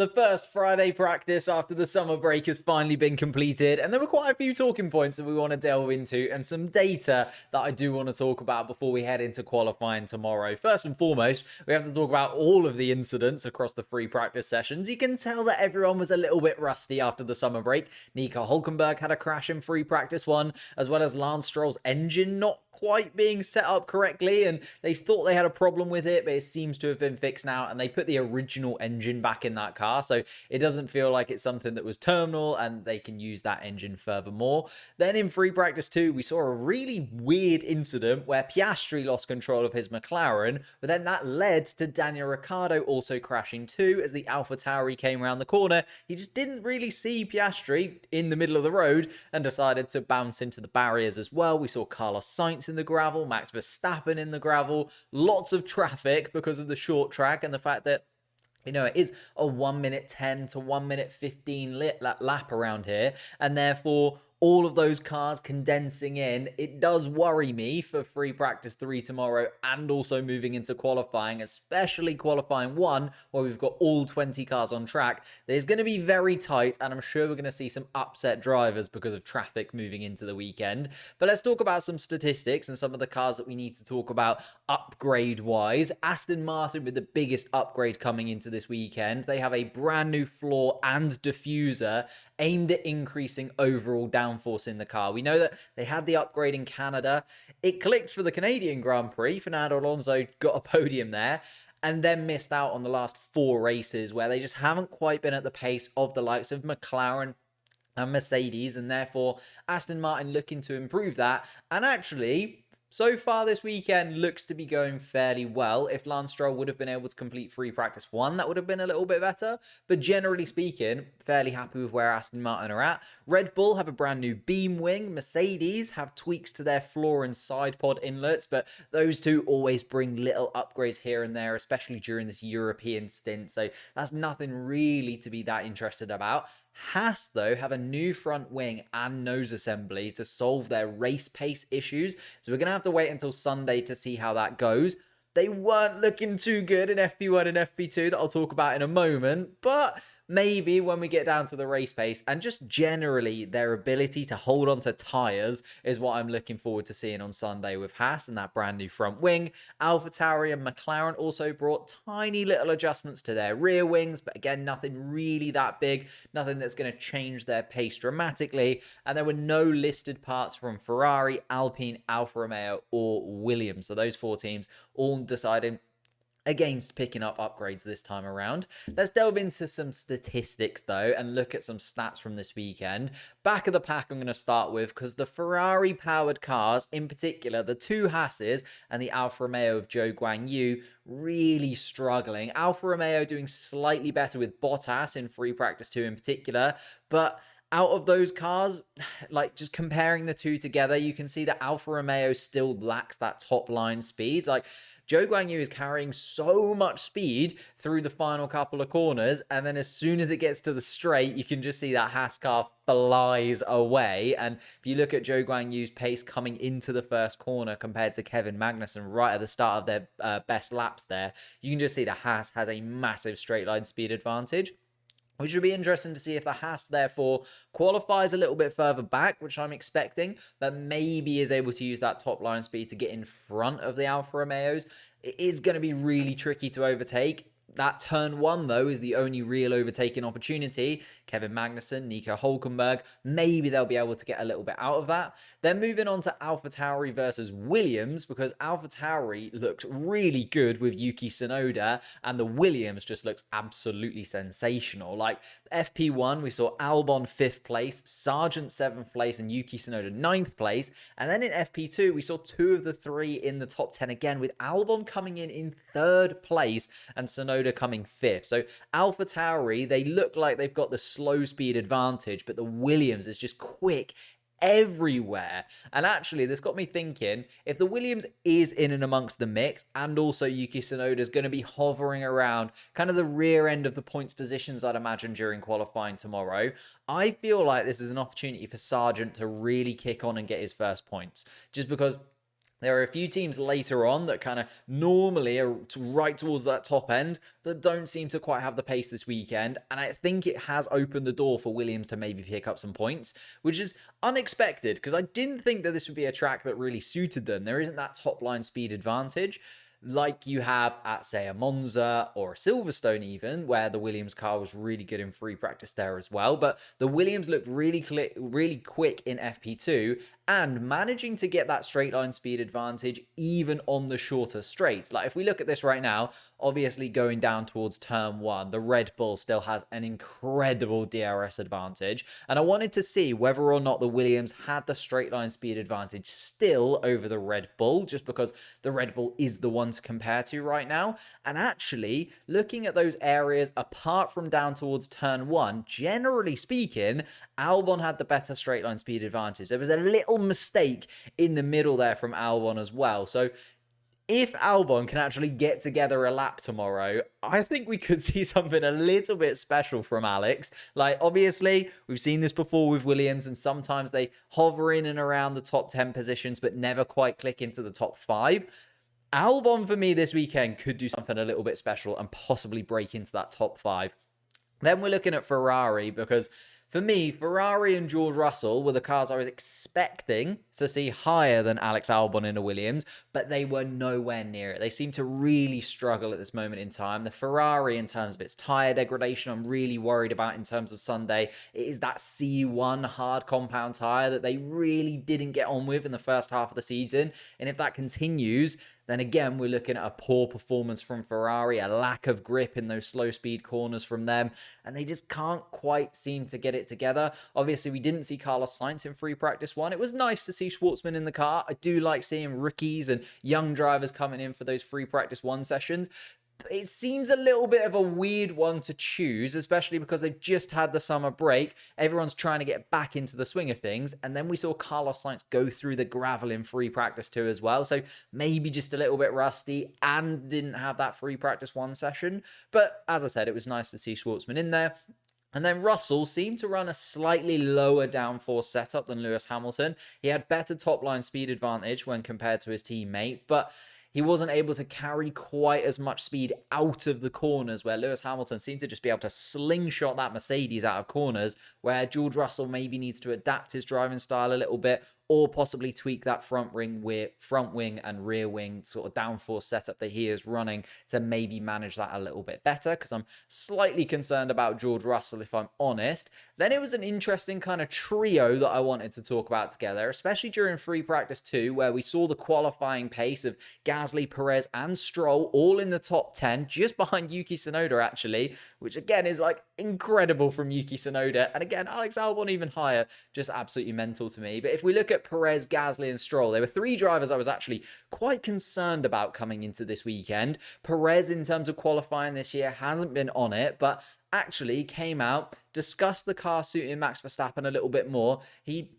The first Friday practice after the summer break has finally been completed, and there were quite a few talking points that we want to delve into and some data that I do want to talk about before we head into qualifying tomorrow. First and foremost, we have to talk about all of the incidents across the free practice sessions. You can tell that everyone was a little bit rusty after the summer break. Nico Hülkenberg had a crash in free practice 1, as well as Lance Stroll's engine not quite being set up correctly, and they thought they had a problem with it, but it seems to have been fixed now, and they put the original engine back in that car, so it doesn't feel like it's something that was terminal, and they can use that engine furthermore. Then in free practice 2, we saw a really weird incident where Piastri lost control of his McLaren, but then that led to Daniel Ricciardo also crashing too, as the AlphaTauri came around the corner. He just didn't really see Piastri in the middle of the road and decided to bounce into the barriers as well. We saw Carlos Sainz in the gravel, Max Verstappen in the gravel, lots of traffic because of the short track and the fact that it is a 1 minute 10 to 1 minute 15 lap around here, and therefore all of those cars condensing in. It does worry me for free practice 3 tomorrow and also moving into qualifying, especially qualifying 1, where we've got all 20 cars on track. There's going to be very tight, and I'm sure we're going to see some upset drivers because of traffic moving into the weekend. But let's talk about some statistics and some of the cars that we need to talk about upgrade-wise. Aston Martin with the biggest upgrade coming into this weekend. They have a brand new floor and diffuser aimed at increasing overall downforce in the car. We know that they had the upgrade in Canada. It clicked for the Canadian Grand Prix. Fernando Alonso got a podium there and then missed out on the last 4 races where they just haven't quite been at the pace of the likes of McLaren and Mercedes, and therefore Aston Martin looking to improve that. And actually, so far this weekend looks to be going fairly well. If Lance Stroll would have been able to complete free practice 1, that would have been a little bit better. But generally speaking, fairly happy with where Aston Martin are at. Red Bull have a brand new beam wing. Mercedes have tweaks to their floor and side pod inlets, but those two always bring little upgrades here and there, especially during this European stint. So that's nothing really to be that interested about. Haas, though, have a new front wing and nose assembly to solve their race pace issues. So we're going to have to wait until Sunday to see how that goes. They weren't looking too good in FP1 and FP2 that I'll talk about in a moment, but maybe when we get down to the race pace and just generally their ability to hold on to tyres is what I'm looking forward to seeing on Sunday with Haas and that brand new front wing. AlphaTauri and McLaren also brought tiny little adjustments to their rear wings, but again, nothing really that big, nothing that's going to change their pace dramatically. And there were no listed parts from Ferrari, Alpine, Alfa Romeo, or Williams. So those 4 teams all decided against picking up upgrades this time around. Let's delve into some statistics though and look at some stats from this weekend. Back of the pack I'm going to start with, because the Ferrari powered cars, in particular the 2 Haases and the Alfa Romeo of Zhou Guanyu, really struggling. Alfa Romeo doing slightly better with Bottas in free practice 2 in particular, but out of those cars, like just comparing the 2 together, you can see that Alfa Romeo still lacks that top line speed. Like Zhou Guanyu is carrying so much speed through the final couple of corners, and then as soon as it gets to the straight, you can just see that Haas car flies away. And if you look at Zhou Guanyu's pace coming into the first corner compared to Kevin Magnussen right at the start of their best laps there, you can just see that Haas has a massive straight line speed advantage, which would be interesting to see if the Haas, therefore, qualifies a little bit further back, which I'm expecting, but maybe is able to use that top line speed to get in front of the Alfa Romeos. It is going to be really tricky to overtake. That turn 1, though, is the only real overtaking opportunity. Kevin Magnussen, Nico Hülkenberg, maybe they'll be able to get a little bit out of that. Then moving on to AlphaTauri versus Williams, because AlphaTauri looks really good with Yuki Tsunoda, and the Williams just looks absolutely sensational. Like FP1, we saw Albon 5th place, Sargent 7th place, and Yuki Tsunoda 9th place. And then in FP2, we saw 2 of the 3 in the top 10 again, with Albon coming in 3rd place and Tsunoda coming 5th. So AlphaTauri, they look like they've got the slow speed advantage, but the Williams is just quick everywhere. And actually, this got me thinking, if the Williams is in and amongst the mix, and also Yuki Tsunoda is going to be hovering around kind of the rear end of the points positions, I'd imagine, during qualifying tomorrow, I feel like this is an opportunity for Sargent to really kick on and get his first points. Just because There are a few teams later on that kind of normally are right towards that top end that don't seem to quite have the pace this weekend. And I think it has opened the door for Williams to maybe pick up some points, which is unexpected because I didn't think that this would be a track that really suited them. There isn't that top line speed advantage like you have at, say, a Monza or a Silverstone even, where the Williams car was really good in free practice there as well. But the Williams looked really quick in FP2 and managing to get that straight line speed advantage even on the shorter straights. Like if we look at this right now, obviously going down towards turn 1, the Red Bull still has an incredible DRS advantage. And I wanted to see whether or not the Williams had the straight line speed advantage still over the Red Bull, just because the Red Bull is the one to compare to right now. And actually, looking at those areas apart from down towards turn 1, generally speaking, Albon had the better straight line speed advantage. There was a little mistake in the middle there from Albon as well. So if Albon can actually get together a lap tomorrow, I think we could see something a little bit special from Alex. Like, obviously, we've seen this before with Williams, and sometimes they hover in and around the top 10 positions, but never quite click into the top 5. Albon, for me, this weekend could do something a little bit special and possibly break into that top 5. Then we're looking at Ferrari, because for me, Ferrari and George Russell were the cars I was expecting to see higher than Alex Albon in a Williams, but they were nowhere near it. They seem to really struggle at this moment in time. The Ferrari, in terms of its tyre degradation, I'm really worried about in terms of Sunday. It is that C1 hard compound tyre that they really didn't get on with in the first half of the season. And if that continues, then again, we're looking at a poor performance from Ferrari, a lack of grip in those slow speed corners from them, and they just can't quite seem to get it together. Obviously, we didn't see Carlos Sainz in free practice 1. It was nice to see Schwartzman in the car. I do like seeing rookies and young drivers coming in for those free practice 1 sessions. It seems a little bit of a weird one to choose, especially because they've just had the summer break. Everyone's trying to get back into the swing of things. And then we saw Carlos Sainz go through the gravel in free practice 2 as well. So maybe just a little bit rusty and didn't have that free practice 1 session. But as I said, it was nice to see Schwartzman in there. And then Russell seemed to run a slightly lower downforce setup than Lewis Hamilton. He had better top line speed advantage when compared to his teammate, but he wasn't able to carry quite as much speed out of the corners, where Lewis Hamilton seemed to just be able to slingshot that Mercedes out of corners, where George Russell maybe needs to adapt his driving style a little bit, or possibly tweak that front wing and rear wing sort of downforce setup that he is running to maybe manage that a little bit better, because I'm slightly concerned about George Russell, if I'm honest. Then it was an interesting kind of trio that I wanted to talk about together, especially during free practice 2, where we saw the qualifying pace of Gasly, Perez, and Stroll all in the top 10, just behind Yuki Tsunoda, actually, which again is like incredible from Yuki Tsunoda. And again, Alex Albon even higher, just absolutely mental to me. But if we look at Perez, Gasly, and Stroll, there were 3 drivers I was actually quite concerned about coming into this weekend. Perez, in terms of qualifying this year, hasn't been on it, but actually came out, discussed the car suiting Max Verstappen a little bit more. He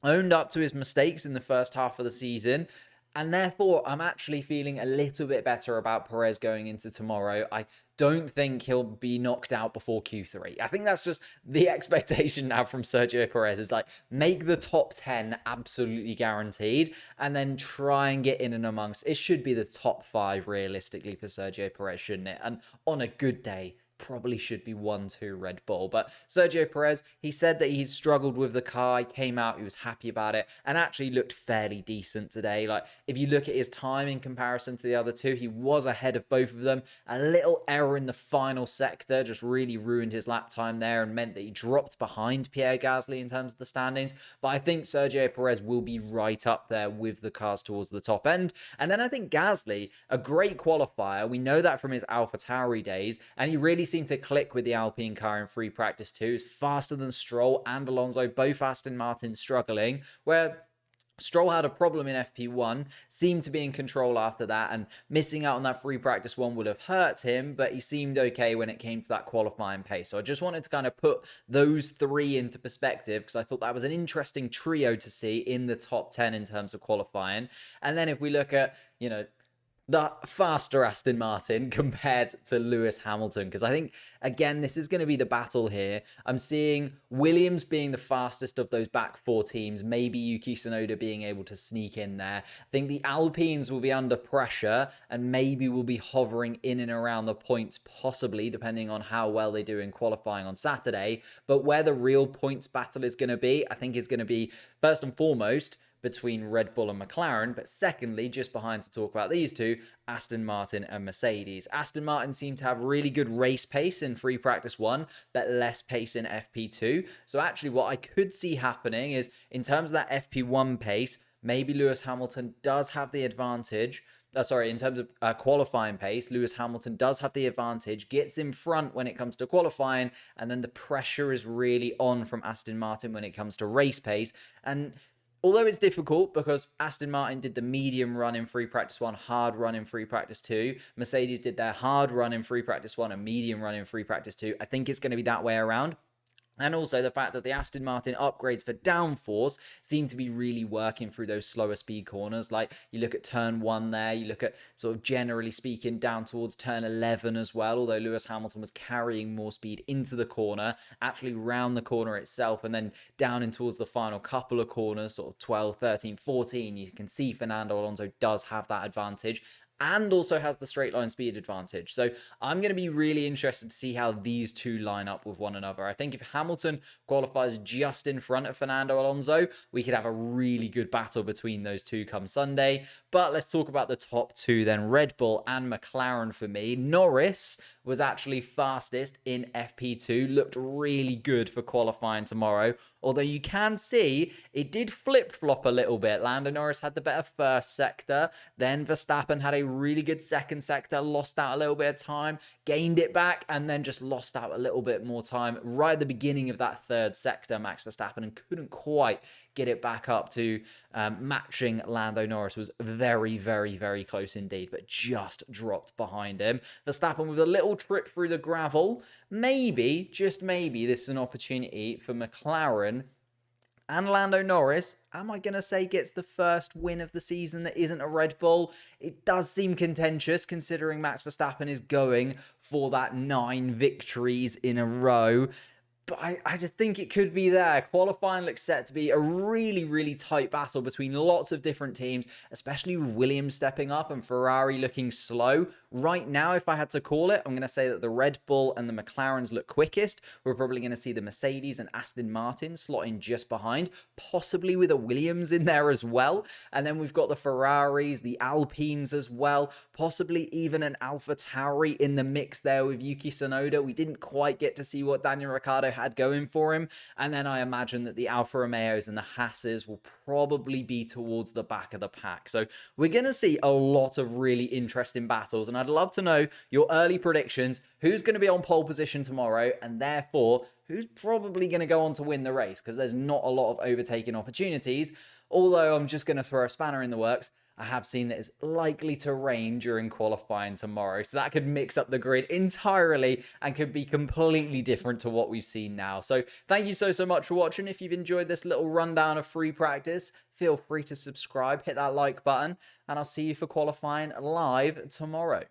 owned up to his mistakes in the first half of the season. And therefore, I'm actually feeling a little bit better about Perez going into tomorrow. I don't think he'll be knocked out before Q3. I think that's just the expectation now from Sergio Perez. Is like, make the top 10 absolutely guaranteed, and then try and get in and amongst. It should be the top 5 realistically for Sergio Perez, shouldn't it? And on a good day, probably should be 1-2 Red Bull. But Sergio Perez, he said that he's struggled with the car. He came out, he was happy about it, and actually looked fairly decent today. Like, if you look at his time in comparison to the other 2, he was ahead of both of them. A little error in the final sector just really ruined his lap time there and meant that he dropped behind Pierre Gasly in terms of the standings. But I think Sergio Perez will be right up there with the cars towards the top end. And then I think Gasly, a great qualifier. We know that from his AlphaTauri days, and he really seemed to click with the Alpine car in free practice 2. He's faster than Stroll and Alonso, both Aston Martin struggling, where Stroll had a problem in FP1, seemed to be in control after that, and missing out on that free practice 1 would have hurt him, but he seemed okay when it came to that qualifying pace. So I just wanted to kind of put those 3 into perspective, because I thought that was an interesting trio to see in the top 10 in terms of qualifying. And then if we look at, the faster Aston Martin compared to Lewis Hamilton, because I think, again, this is going to be the battle here. I'm seeing Williams being the fastest of those back four teams, maybe Yuki Tsunoda being able to sneak in there. I think the Alpines will be under pressure and maybe will be hovering in and around the points, possibly, depending on how well they do in qualifying on Saturday. But where the real points battle is going to be, I think is going to be, first and foremost, between Red Bull and McLaren, but secondly, just behind to talk about these two, Aston Martin and Mercedes. Aston Martin seem to have really good race pace in free practice 1, but less pace in FP2. So actually what I could see happening is, in terms of that FP1 pace, maybe Lewis Hamilton does have the advantage. In terms of qualifying pace, Lewis Hamilton does have the advantage, gets in front when it comes to qualifying, and then the pressure is really on from Aston Martin when it comes to race pace. And although it's difficult because Aston Martin did the medium run in free practice 1, hard run in free practice 2. Mercedes did their hard run in free practice 1 and medium run in free practice 2. I think it's going to be that way around. And also the fact that the Aston Martin upgrades for downforce seem to be really working through those slower speed corners. Like, you look at turn 1 there, you look at, sort of generally speaking, down towards turn 11 as well, although Lewis Hamilton was carrying more speed into the corner, actually round the corner itself, and then down in towards the final couple of corners, sort of 12, 13, 14, you can see Fernando Alonso does have that advantage, and also has the straight line speed advantage. So I'm going to be really interested to see how these two line up with one another. I think if Hamilton qualifies just in front of Fernando Alonso, we could have a really good battle between those two come Sunday. But let's talk about the top two then. Red Bull and McLaren for me. Norris was actually fastest in FP2, looked really good for qualifying tomorrow, although you can see it did flip-flop a little bit. Lando Norris had the better first sector, then Verstappen had a really good second sector, lost out a little bit of time, gained it back, and then just lost out a little bit more time right at the beginning of that third sector, Max Verstappen, and couldn't quite get it back up to matching Lando Norris. Was very, very, very close indeed, but just dropped behind him. Verstappen with a little trip through the gravel. Maybe, just maybe, this is an opportunity for McLaren and Lando Norris, am I going to say, gets the first win of the season that isn't a Red Bull? It does seem contentious considering Max Verstappen is going for that 9 victories in a row. But I just think it could be there. Qualifying looks set to be a really, really tight battle between lots of different teams, especially with Williams stepping up and Ferrari looking slow. Right now, if I had to call it, I'm going to say that the Red Bull and the McLarens look quickest. We're probably going to see the Mercedes and Aston Martin slotting just behind, possibly with a Williams in there as well. And then we've got the Ferraris, the Alpines as well, possibly even an AlphaTauri in the mix there with Yuki Tsunoda. We didn't quite get to see what Daniel Ricciardo had going for him. And then I imagine that the Alfa Romeos and the Haas's will probably be towards the back of the pack. So we're going to see a lot of really interesting battles, and I'd love to know your early predictions. Who's going to be on pole position tomorrow, and therefore who's probably going to go on to win the race, because there's not a lot of overtaking opportunities. Although I'm just going to throw a spanner in the works. I have seen that it's likely to rain during qualifying tomorrow. So that could mix up the grid entirely and could be completely different to what we've seen now. So thank you so much for watching. If you've enjoyed this little rundown of free practice, feel free to subscribe, hit that like button, and I'll see you for qualifying live tomorrow.